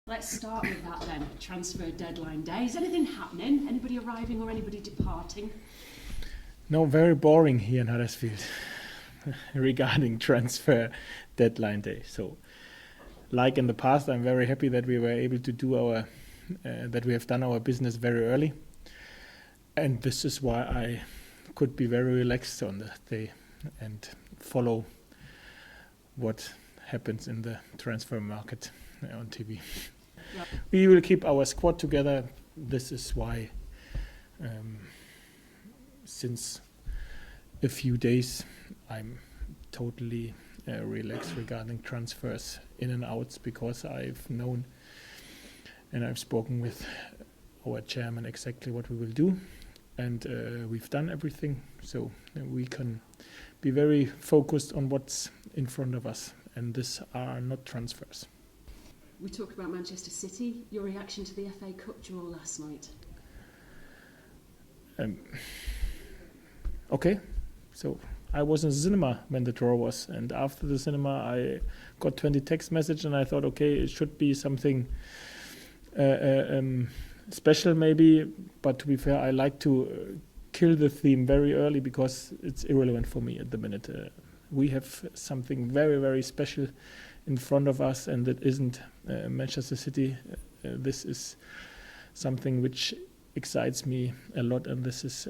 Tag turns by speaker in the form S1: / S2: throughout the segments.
S1: Let's start with that then, transfer deadline day. Is anything happening? Anybody arriving or anybody departing?
S2: No, very boring here in Huddersfield regarding transfer deadline day. So, like in the past, I'm very happy that we were able to do that we have done our business very early. And this is why I could be very relaxed on that day and follow what happens in the transfer market on TV.
S1: Yep.
S2: We will keep our squad together. This is why since a few days I'm totally relaxed regarding transfers in and outs, because I've known and I've spoken with our chairman exactly what we will do, and we've done everything, so we can be very focused on what's in front of us, and these are not transfers.
S1: We talked about Manchester City. Your reaction to the FA Cup draw last night?
S2: Okay, so I was in the cinema when the draw was, and after the cinema I got 20 text messages, and I thought, okay, it should be something special maybe, but to be fair, I like to kill the theme very early because it's irrelevant for me at the minute. We have something very, very special in front of us, and it isn't Manchester City. This is something which excites me a lot, and this is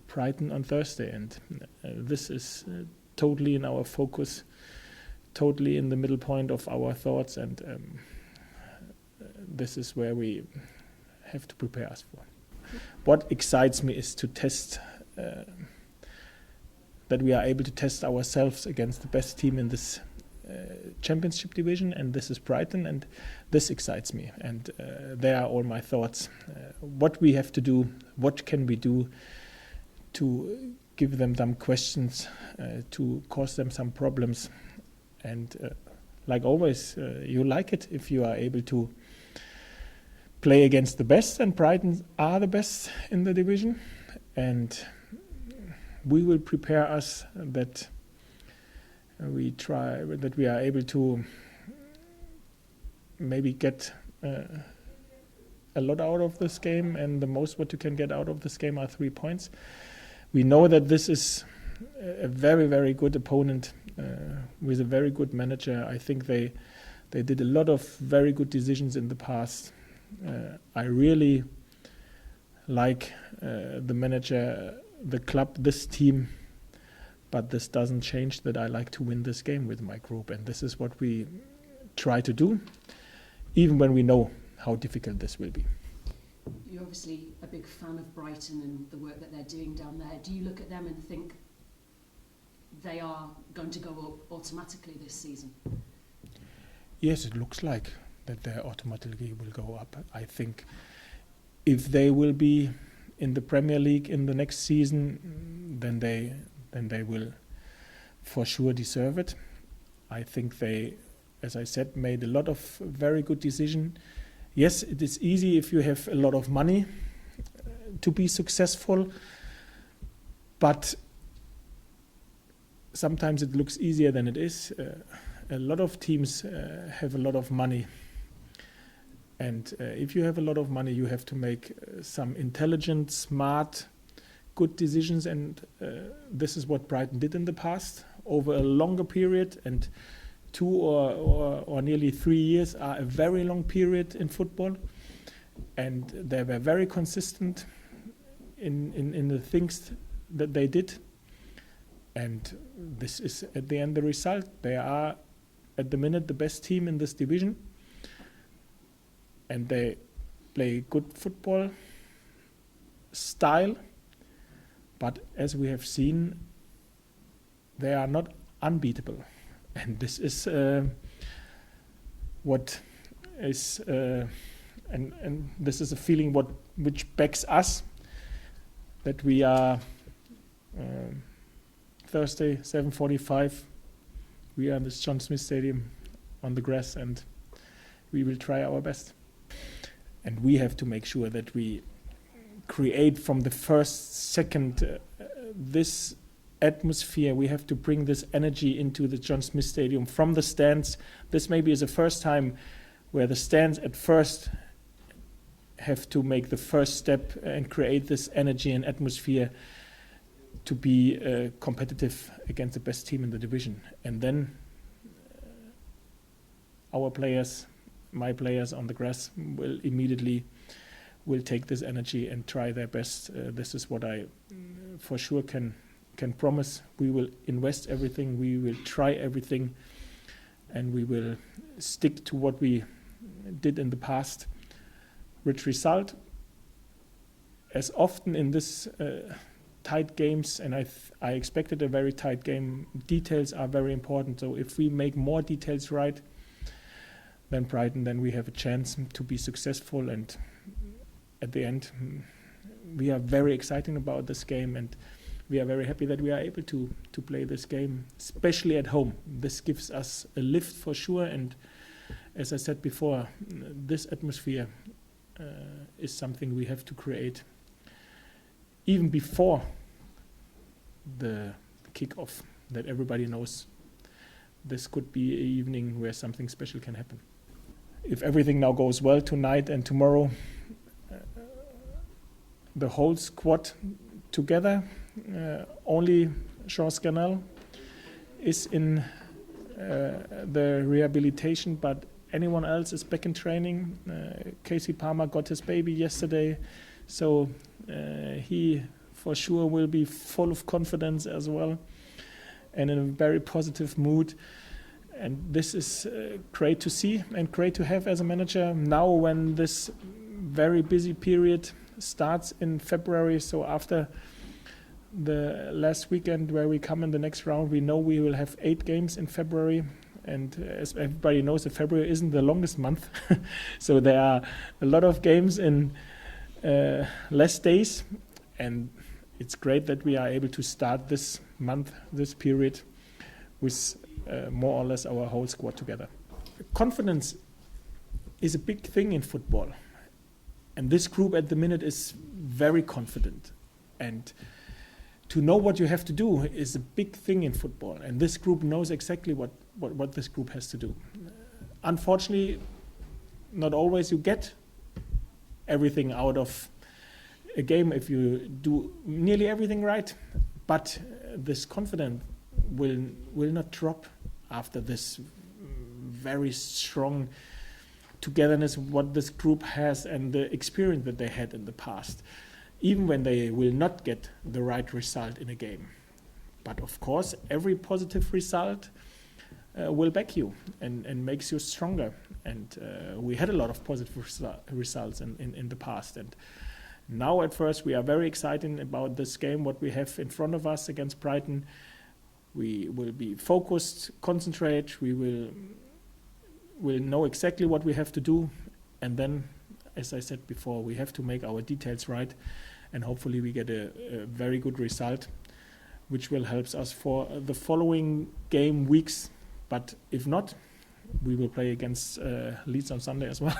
S2: Brighton on Thursday, and this is totally in our focus, totally in the middle point of our thoughts, and this is where we have to prepare us for. What excites me is to test that we are able to test ourselves against the best team in this championship division, and this is Brighton, and this excites me, and there are all my thoughts. What we have to do, what can we do to give them some questions, to cause them some problems, and like always, you like it if you are able to play against the best, and Brighton are the best in the division, and we will prepare us that we are able to maybe get a lot out of this game, and the most what you can get out of this game are 3 points. We know that this is a very, very good opponent with a very good manager. I think they did a lot of very good decisions in the past. I really like the manager, the club, this team, but this doesn't change that I like to win this game with my group, and this is what we try to do, even when we know how difficult this will be.
S1: You're obviously a big fan of Brighton and the work that they're doing down there. Do you look at them and think they are going to go up automatically this season?
S2: Yes, it looks like that they automatically will go up. I think if they will be in the Premier League in the next season, then they will for sure deserve it. I think they, as I said, made a lot of very good decisions. Yes, it is easy if you have a lot of money to be successful, but sometimes it looks easier than it is. A lot of teams have a lot of money, and if you have a lot of money, you have to make some intelligent, smart, good decisions, and this is what Brighton did in the past over a longer period, and 2 or nearly 3 years are a very long period in football, and they were very consistent in the things that they did, and this is at the end the result. They are at the minute the best team in this division, and they play good football style, but as we have seen, they are not unbeatable. And this is what is, and this is a feeling which backs us that we are Thursday 7:45. We are in this John Smith Stadium on the grass, and we will try our best. And we have to make sure that we create from the first second this atmosphere. We have to bring this energy into the John Smith Stadium from the stands. This maybe is the first time where the stands at first have to make the first step and create this energy and atmosphere to be competitive against the best team in the division. And then our players, my players on the grass, will immediately take this energy and try their best. This is what I for sure can promise. We will invest everything, we will try everything, and we will stick to what we did in the past. Which result, as often in this tight games, and I expected a very tight game, details are very important. So if we make more details right than Brighton, then we have a chance to be successful. And at the end, we are very excited about this game, and we are very happy that we are able to play this game, especially at home. This gives us a lift for sure, and as I said before, this atmosphere is something we have to create even before the kick-off, that everybody knows this could be an evening where something special can happen. If everything now goes well tonight and tomorrow, the whole squad together, only Jean Scannell is in the rehabilitation, but anyone else is back in training. Casey Palmer got his baby yesterday, so he for sure will be full of confidence as well and in a very positive mood. And this is great to see and great to have as a manager now when this very busy period starts in February. So after the last weekend where we come in the next round, we know we will have 8 games in February. And as everybody knows, that February isn't the longest month. So there are a lot of games in less days. And it's great that we are able to start this month, this period, with more or less our whole squad together. Confidence is a big thing in football. And this group at the minute is very confident. And to know what you have to do is a big thing in football. And this group knows exactly what this group has to do. Unfortunately, not always you get everything out of a game if you do nearly everything right. But this confidence will not drop after this very strong togetherness what this group has and the experience that they had in the past, even when they will not get the right result in a game. But of course, every positive result will back you and makes you stronger. And we had a lot of positive results in the past. And now at first we are very excited about this game, what we have in front of us against Brighton. We will be focused, concentrate, we will know exactly what we have to do. And then, as I said before, we have to make our details right. And hopefully we get a very good result, which will help us for the following game weeks. But if not, we will play against Leeds on Sunday as well.